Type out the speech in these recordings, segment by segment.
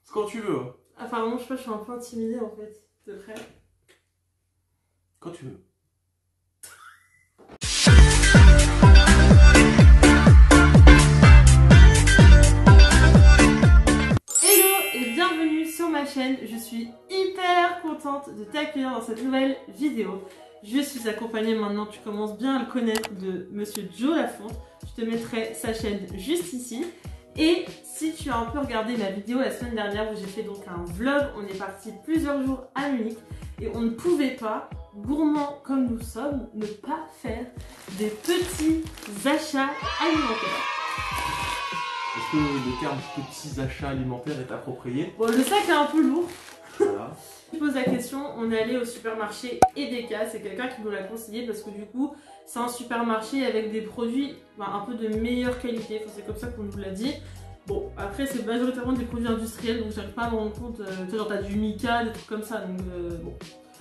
C'est quand tu veux. Enfin, moi, je sais pas, je suis un peu intimidée en fait. T'es prêt? Quand tu veux. Hello et bienvenue sur ma chaîne. Je suis hyper contente de t'accueillir dans cette nouvelle vidéo. Je suis accompagnée maintenant, tu commences bien à le connaître, de Monsieur Joe Lafonte. Je te mettrai sa chaîne juste ici. Et si tu as un peu regardé ma vidéo la semaine dernière où j'ai fait donc un vlog, on est parti plusieurs jours à Munich et on ne pouvait pas, gourmands comme nous sommes, ne pas faire des petits achats alimentaires. Est-ce que le terme petits achats alimentaires est approprié? Bon, le sac est un peu lourd. Voilà. Je pose la question, on est allé au supermarché Edeka, c'est quelqu'un qui nous l'a conseillé parce que du coup c'est un supermarché avec des produits un peu de meilleure qualité, enfin, c'est comme ça qu'on nous l'a dit. Bon, après c'est majoritairement des produits industriels donc j'arrive pas à me rendre compte, tu sais genre t'as du Mika, des trucs comme ça donc bon.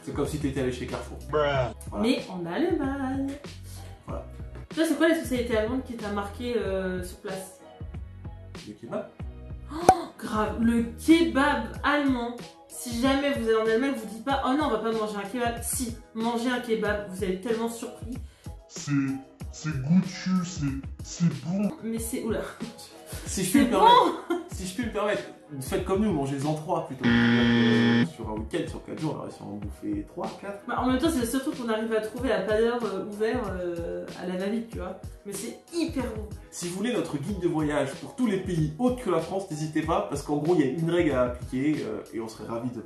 C'est comme si t'étais allé chez Carrefour. Voilà. Mais en Allemagne. Voilà. Toi c'est quoi les spécialités allemandes qui t'a marqué sur place? Le kebab. Oh, grave, le kebab allemand. Si jamais vous êtes en Allemagne, vous dites pas oh non on va pas manger un kebab. Si, mangez un kebab, vous allez tellement surpris. C'est goûtu, c'est bon. Mais c'est oula. Si je puis me permettre, si je puis me permettre, faites comme nous, mangez-en 3 plutôt. Sur un week-end, sur 4 jours, on aurait sûrement bouffé 3, 4. Bah, en même temps, c'est le seul truc qu'on arrive à trouver à pas d'heure ouvert à la va-vite, tu vois. Mais c'est hyper bon. Si vous voulez notre guide de voyage pour tous les pays autres que la France, n'hésitez pas, parce qu'en gros, il y a une règle à appliquer et on serait ravis de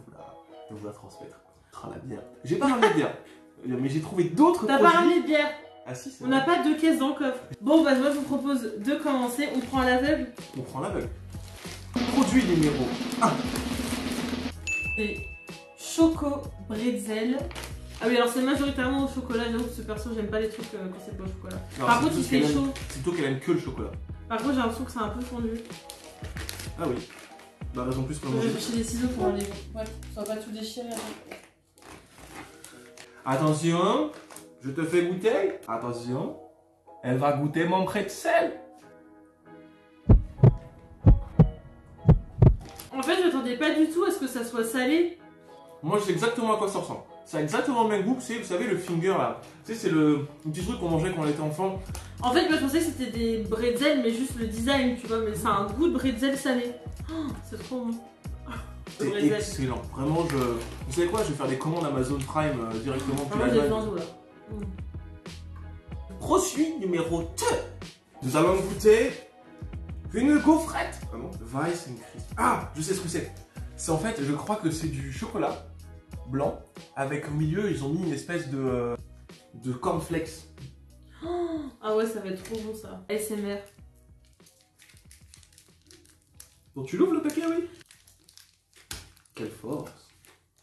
vous la transmettre. Ah, la bière. J'ai pas ramené de bière, mais j'ai trouvé d'autres T'as produits. pas ramené de bière? Ah si, c'est on vrai. n'a pas 2 caisses dans le coffre. Bon, bah, moi, je vous propose de commencer. On prend à l'aveugle. On prend l'aveugle. Produit numéro 1. C'est Choco Bretzel. Ah oui, alors c'est majoritairement au chocolat. J'avoue que ce perso, j'aime pas les trucs quand c'est pas au chocolat. Non, Par c'est contre, il plutôt fait qu'elle chaud. aime- C'est plutôt qu'elle aime que le chocolat. Par contre, j'ai l'impression que c'est un peu fondu. Ah oui. Bah raison plus pour Je vais manger. chercher des ciseaux pour enlever. Ouais, ça va pas tout déchirer. Attention, je te fais goûter. Attention, elle va goûter mon pretzel. En fait, je m'attendais pas du tout à ce que ça soit salé. Moi, je sais exactement à quoi ça ressemble. Ça a exactement le même goût, c'est, vous savez, le finger là. Tu sais, c'est le petit truc qu'on mangeait quand on était enfant. En fait, moi je pensais que c'était des bretzels, mais juste le design, tu vois. Mais ça a un goût de bretzel salé. Oh, c'est trop bon. C'est excellent. Vraiment, vous savez quoi, je vais faire des commandes Amazon Prime directement depuis Moi j'ai l'Allemagne. faim, Zo, là. Produit numéro 2. Nous allons goûter une gaufrette. Ah non, Weiss and Crisp. Ah, je sais ce que c'est. C'est en fait, je crois que c'est du chocolat blanc avec au milieu, ils ont mis une espèce de cornflakes. Ah ouais, ça va être trop bon ça. ASMR. Donc tu l'ouvres le paquet, oui? Quelle force.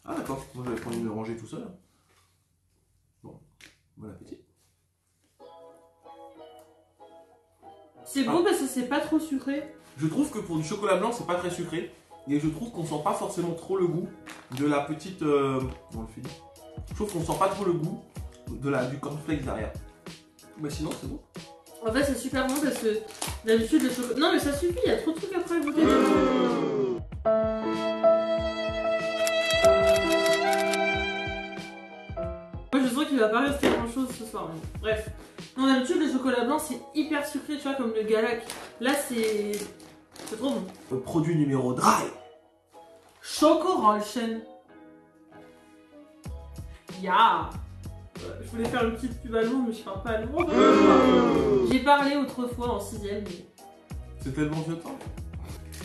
Ah d'accord, moi j'avais pas envie de me ranger tout seul. Bon, bon appétit. C'est bon parce que c'est pas trop sucré. Je trouve que pour du chocolat blanc, c'est pas très sucré. Et je trouve qu'on sent pas forcément trop le goût de la petite... Comment on le fait? Je trouve qu'on sent pas trop le goût du cornflakes derrière. Mais sinon, c'est bon. En fait, c'est super bon parce que d'habitude le chocolat. Non, mais ça suffit, il y a trop de trucs après à goûter. Moi, je sens qu'il va pas rester grand chose ce soir. Mais... Bref. Non, d'habitude, le chocolat blanc c'est hyper sucré, tu vois, comme le Galac. Là, c'est. C'est trop bon. Le produit numéro 3. Schokorolchen. Ya. Je voulais faire une petite pub allemand, mais je parle pas allemand. J'ai parlé autrefois en 6ème. Mais... C'est tellement vieux temps.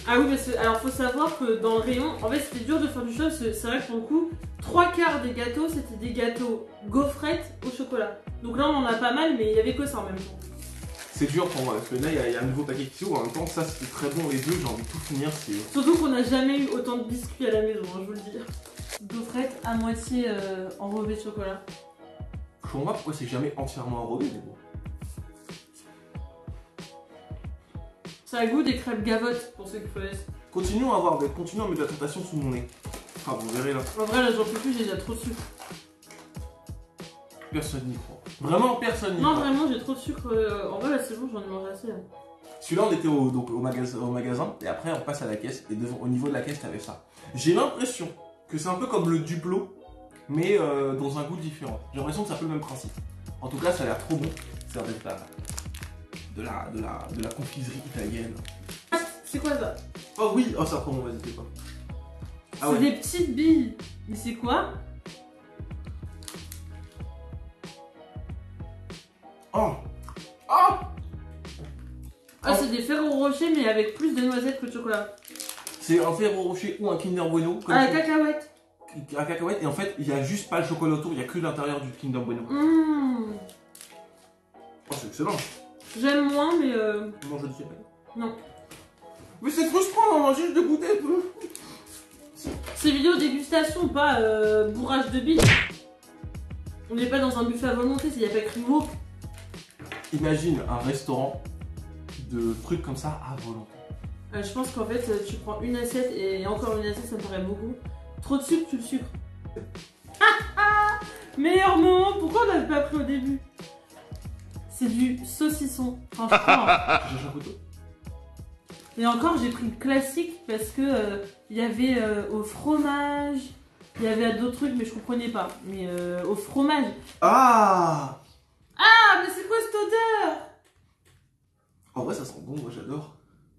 Ah oui, parce que, alors faut savoir que dans le rayon, en fait c'était dur de faire du chocolat, c'est vrai que pour le coup, 3/4 des gâteaux c'était des gâteaux gaufrettes au chocolat. Donc là on en a pas mal, mais il y avait que ça en même temps. C'est dur pour moi, parce que là il y a un nouveau paquet qui s'ouvre, en même temps ça c'était très bon les deux, j'ai envie de tout finir. Surtout qu'on n'a jamais eu autant de biscuits à la maison, hein, je vous le dis. Gaufrettes à moitié enrobées de chocolat. Je comprends pas pourquoi c'est jamais entièrement enrobé, mais bon. Ça a le goût des crêpes gavottes pour ceux qui connaissent. Continuons à mettre la tentation sous mon nez. Ah vous verrez là. En vrai là j'en peux plus, j'ai déjà trop de sucre. Personne n'y croit. Vraiment personne n'y Non croit. vraiment j'ai trop de sucre, en vrai là c'est bon, j'en ai mangé assez. Là. Celui-là, on était donc, au magasin, et après, on passe à la caisse, et au niveau de la caisse, t'avais ça. J'ai l'impression que c'est un peu comme le Duplo, mais dans un goût différent. J'ai l'impression que c'est un peu le même principe. En tout cas, ça a l'air trop bon. Ça a l'air d'être de la confiserie italienne. C'est quoi ça? Oh oui, oh ça prend mon vas-y, c'est pas. Ah C'est ouais. des petites billes. Mais c'est quoi? Oh. Oh. Ah, c'est des Ferrero Rocher, mais avec plus de noisettes que de chocolat. C'est un Ferrero Rocher ou un Kinder Bueno. Comme Ah, la cacahuète. un cacahuète, et en fait, il y a juste pas le chocolat autour, il y a que l'intérieur du Kinder Bueno. Mmh. Oh, c'est excellent. J'aime moins, mais Non, je ne sais pas. non. Mais c'est frustrant, on a juste de goûter. C'est vidéo dégustation, pas bourrage de billes. On n'est pas dans un buffet à volonté, il n'y a pas écrit woke. Imagine un restaurant de trucs comme ça à volonté. Je pense qu'en fait, tu prends une assiette et encore une assiette, ça me paraît beaucoup. Trop de sucre, tu le sucres. Meilleur moment, pourquoi on l'avait pas pris au début? C'est du saucisson, franchement. Tu cherches un couteau? Et encore, j'ai pris le classique parce que il y avait au fromage, il y avait d'autres trucs, mais je comprenais pas. Mais au fromage. Ah! Ah, mais c'est quoi cette odeur? En vrai, ça sent bon, moi j'adore.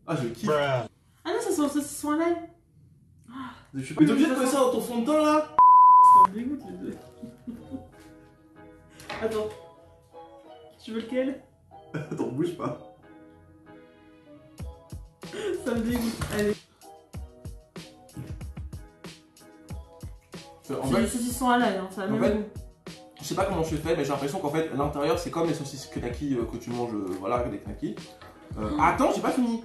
Ah, je kiffe. Ah non, ça sent le saucisson à l'ail. Mais t'es obligé de mettre ça dans ton fond de teint là? Ça me dégoûte les deux. Attends. Tu veux lequel? Attends, bouge pas. Ça me dégoûte. Allez. En C'est fait, du saucisson à l'ail, hein, ça a le en même fait, goût. je sais pas comment je fais, mais j'ai l'impression qu'en fait, l'intérieur c'est comme les saucisses knacky que tu manges voilà, avec des knacky. Attends, j'ai pas fini.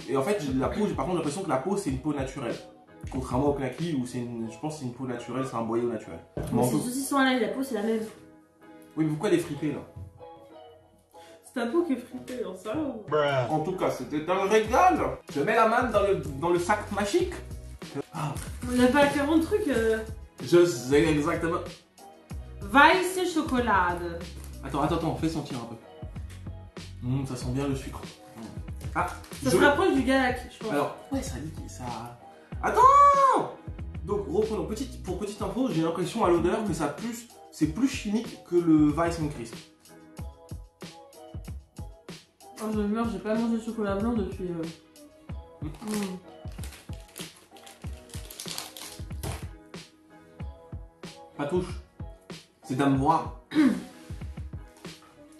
Et en fait, la peau, par contre, j'ai l'impression que la peau c'est une peau naturelle. Contrairement au knacky où c'est je pense que c'est une peau naturelle, c'est un boyau naturel. Mais c'est du saucisson à l'ail, la peau c'est la même. Oui, mais pourquoi les friper là? C'est ta peau qui est fritée, alors ça. En tout cas, c'était un régal. Je mets la main dans le sac magique. Ah, On n'a pas 40 trucs. je sais exactement. Weiße Schokolade. Attends, fais sentir un peu. Ça sent bien le sucre. Ah, Ça se rapproche du Galac, je pense. Alors, ouais, ça dit ça. Attends! Donc, reprenons. Pour petite info, j'ai l'impression à l'odeur que c'est plus chimique que le Weiss Crisp. Oh, je meurs, j'ai pas mangé de chocolat blanc depuis. Pas touche. C'est dame voir. Quand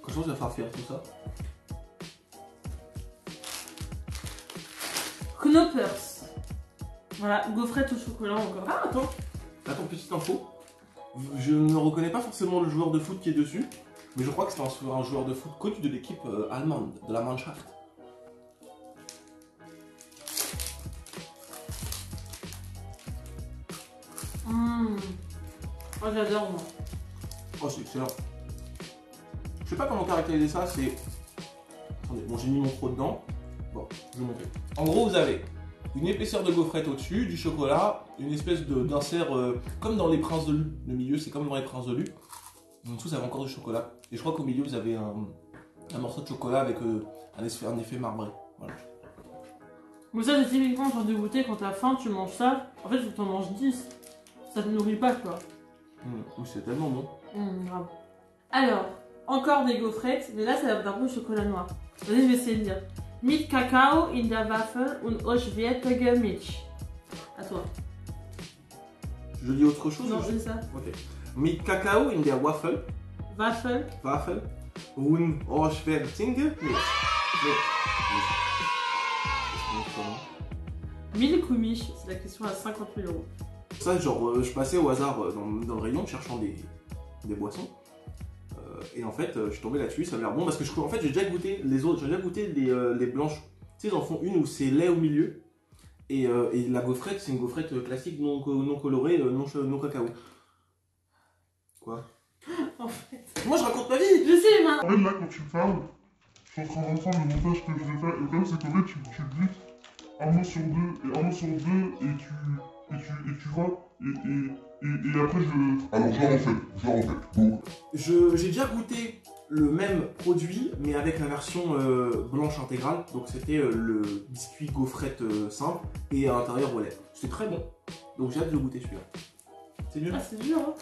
je pense qu'il va falloir faire tout ça. Knoppers. Voilà, gaufrette au chocolat encore. Ah, attends, petite info. Je ne reconnais pas forcément le joueur de foot qui est dessus, mais je crois que c'est un joueur de foot connu de l'équipe allemande, de la Mannschaft. Oh, j'adore moi. Oh, c'est excellent. Je sais pas comment caractériser ça, c'est... Attendez, bon, j'ai mis mon croc dedans. Bon, je vais montrer. En gros, vous avez une épaisseur de gaufrette au-dessus, du chocolat, une espèce d'insert comme dans les Princes de Lu. Le milieu, c'est comme dans les Princes de Lu. En dessous, ça avait encore du chocolat. Et je crois qu'au milieu, vous avez un morceau de chocolat avec un effet marbré. Voilà. Mais ça, c'est typiquement genre de goûter quand t'as faim, tu manges ça. En fait, il faut que t'en manges 10. Ça te nourrit pas, quoi. C'est tellement bon. Grave. Alors, encore des gaufrettes, mais là, ça va être un peu chocolat noir. Vas-y, je vais essayer de dire. Mit Kakao in der Waffel und Oschwiertige Milch. À toi. Je dis autre chose? Non, c'est ça. Ok. Mit Kakao in der Waffel. Waffel. Und Oschwiertige Milch. Milk ou Mich? C'est la question à 50 000 €. Ça, genre, je passais au hasard dans le rayon cherchant des boissons. Et en fait, je suis tombé là-dessus, ça a l'air bon parce que en fait, j'ai déjà goûté les autres, j'ai déjà goûté les blanches. Tu sais, ils en font une où c'est lait au milieu. Et la gaufrette, c'est une gaufrette classique, non colorée, non cacao. Quoi? En fait. Moi, je raconte ma vie! Je sais, mais En fait, là, quand tu parles, je suis en train d'entendre le montage que je vais faire. Et le problème, c'est qu'en fait, tu glutes un mot sur deux, et un mot sur deux, et tu vois, et après, je... Alors, je la refais. Donc, J'ai déjà goûté le même produit, mais avec la version blanche intégrale. Donc c'était le biscuit gaufrette simple et à l'intérieur au lait. C'était très bon. Donc j'ai hâte de le goûter celui-là. C'est dur. Ah, c'est dur, hein.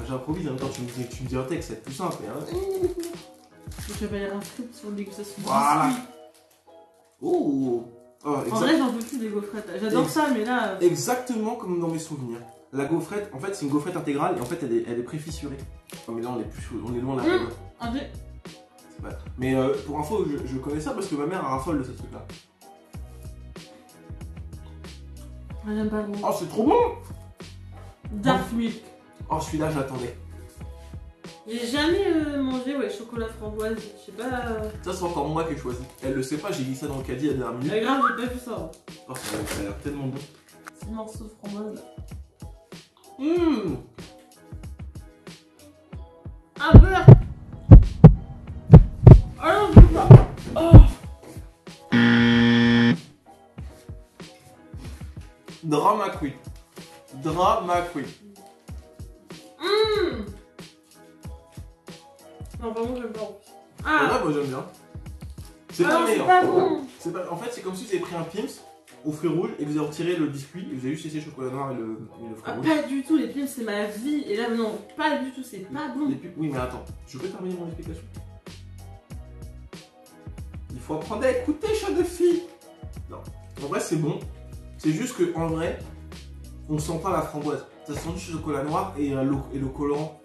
J'improvise en même temps, tu me dis un texte, c'est tout simple. Hein. Je vais pas lire un script sur le dégustation. Voilà. Oh, En vrai, j'en peux plus des gaufrettes. J'adore ça, mais là. Exactement comme dans mes souvenirs. La gaufrette, en fait, c'est une gaufrette intégrale et en fait, elle est pré-fissurée. Oh, mais là, on est loin là. Mais pour info, je connais ça parce que ma mère raffole de ce truc-là. Ah, j'aime pas le goût. Oh, c'est trop bon! Dark Milk. Oh, celui-là, je l'attendais. J'ai jamais mangé chocolat framboise. Je sais pas. Ça, c'est encore moi qui ai choisi. Elle le sait pas, j'ai mis ça dans le caddie à la dernière minute. Ah, grave, j'ai pas vu ça. Oh, ça a l'air tellement bon. C'est morceau de framboise là. Un beurre. Ah non, je peux pas. Oh. Drama queen. Drama queen. Non, vraiment, j'aime pas. Ah, moi j'aime bien. C'est pas meilleur. C'est pas bon. En fait, c'est comme si vous avez pris un Pim's au fruits rouges et vous avez retiré le biscuit et vous avez juste laissé le chocolat noir et le fruit rouge. Pas du tout, les Pim's c'est ma vie. Et là, non, pas du tout, c'est pas bon. Oui, mais attends, je peux terminer mon explication. Il faut apprendre à écouter, chat de fille. Non, en vrai, c'est bon. C'est juste que en vrai, on sent pas la framboise. Ça sent juste le chocolat noir et le colorant.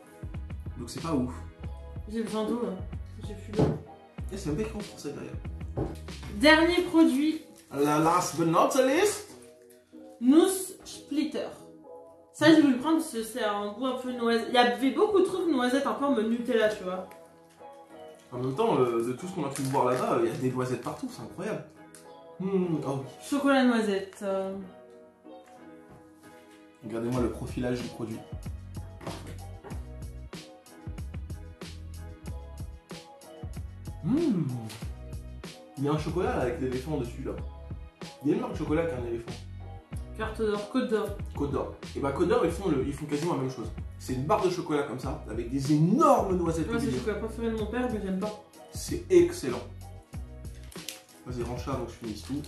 Donc c'est pas ouf. J'ai besoin d'eau là. J'ai plus d'eau. Et c'est même pas écrit en français derrière. Dernier produit. La last but not the least. Nuss Splitter. Ça, j'ai voulu le prendre parce que c'est un goût un peu noisette. Il y avait beaucoup de trucs noisettes, un peu en mode Nutella, tu vois. En même temps, de tout ce qu'on a pu voir là-bas, il y a des noisettes partout, c'est incroyable. Oh. Chocolat noisette. Regardez-moi le profilage du produit. Il y a un chocolat là, avec l'éléphant dessus là. Il y a une marque de chocolat qui a un éléphant. Carte d'or, Côte d'Or. Côte d'Or. Et bah Côte d'Or ils font quasiment la même chose. C'est une barre de chocolat comme ça, avec des énormes noisettes. Moi c'est le chocolat préféré de mon père, mais j'aime pas. C'est excellent. Vas-y, range ça avant que je finisse tout.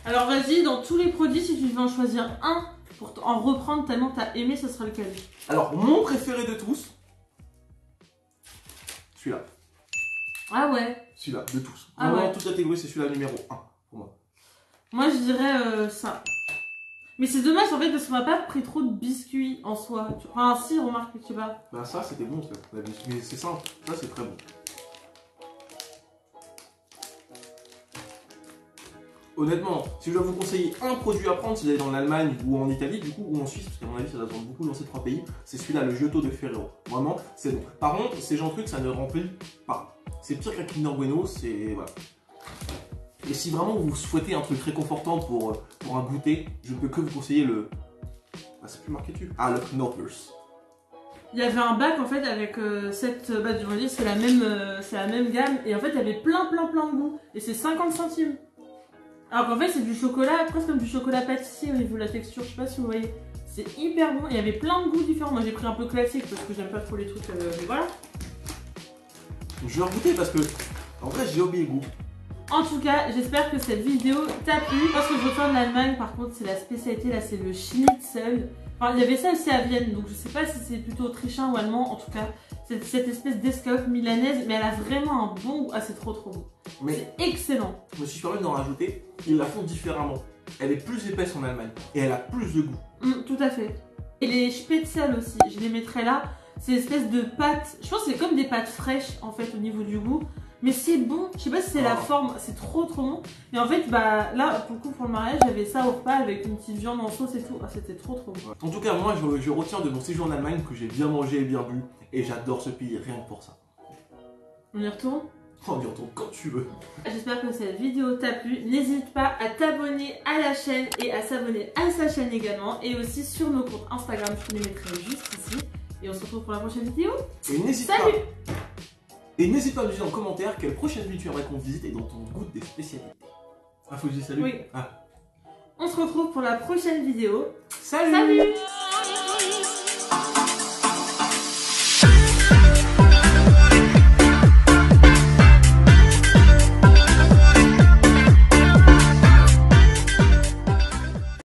Alors vas-y, dans tous les produits, si tu devais en choisir un pour en reprendre tellement t'as aimé, ce sera lequel? Alors, mon préféré de tous, celui-là. Ah ouais. Celui-là, de tous. Ah Vraiment, ouais. toute catégorie, c'est celui-là numéro 1 pour moi. Moi je dirais ça. Mais c'est dommage en fait parce qu'on n'a pas pris trop de biscuits en soi. Enfin si, remarque, je sais pas. Bah ça, c'était bon, ça. Mais c'est simple. Ça, c'est très bon. Honnêtement, si je dois vous conseiller un produit à prendre, si vous allez dans l'Allemagne ou en Italie, du coup, ou en Suisse, parce qu'à mon avis, ça doit se vendre beaucoup dans ces trois pays, c'est celui-là, le Giotto de Ferrero. Vraiment, c'est bon. Par contre, ces gens trucs, ça ne remplit pas. C'est pire qu'un Kinder Bueno, c'est... voilà. Et si vraiment vous souhaitez un truc réconfortant pour un goûter, je ne peux que vous conseiller le... Ah, c'est plus marqué dessus. Ah, le Knoppers. Il y avait un bac en fait avec cette batte du relief, c'est la même gamme. Et en fait, il y avait plein de goûts. Et c'est 50 centimes. Alors qu'en fait, c'est du chocolat, presque comme du chocolat pâtissier au niveau de la texture. Je sais pas si vous voyez. C'est hyper bon. Il y avait plein de goûts différents. Moi, j'ai pris un peu classique parce que j'aime pas trop les trucs. Mais voilà. Je vais en goûter parce que, en vrai, j'ai oublié le goût. En tout cas, j'espère que cette vidéo t'a plu. Parce que je retourne en Allemagne, par contre, c'est la spécialité, là, c'est le Schnitzel. Enfin, il y avait ça aussi à Vienne, donc je sais pas si c'est plutôt autrichien ou allemand. En tout cas, c'est cette espèce d'escalope milanaise, mais elle a vraiment un bon goût. Ah, c'est trop bon. C'est excellent. Je me suis permis d'en rajouter, ils la font différemment. Elle est plus épaisse en Allemagne et elle a plus de goût. Tout à fait. Et les Spätzle aussi, je les mettrai là. C'est une espèce de pâte, je pense que c'est comme des pâtes fraîches en fait au niveau du goût. Mais c'est bon, je sais pas si c'est la forme, c'est trop bon. Et en fait, bah là, pour le coup, pour le mariage, j'avais ça au repas avec une petite viande en sauce et tout. Ah, c'était trop bon. En tout cas, moi, je retiens de mon séjour en Allemagne que j'ai bien mangé et bien bu. Et j'adore ce pays rien que pour ça. On y retourne? On y retourne quand tu veux. J'espère que cette vidéo t'a plu. N'hésite pas à t'abonner à la chaîne et à s'abonner à sa chaîne également. Et aussi sur nos comptes Instagram, je te les mettrai juste ici. Et on se retrouve pour la prochaine vidéo. Et n'hésite pas. Et n'hésite pas à nous dire en commentaire quelle prochaine ville tu aimerais qu'on visite et dont on goûte des spécialités. Ah, faut que je dise salut. Oui. Ah. On se retrouve pour la prochaine vidéo. Salut. Salut.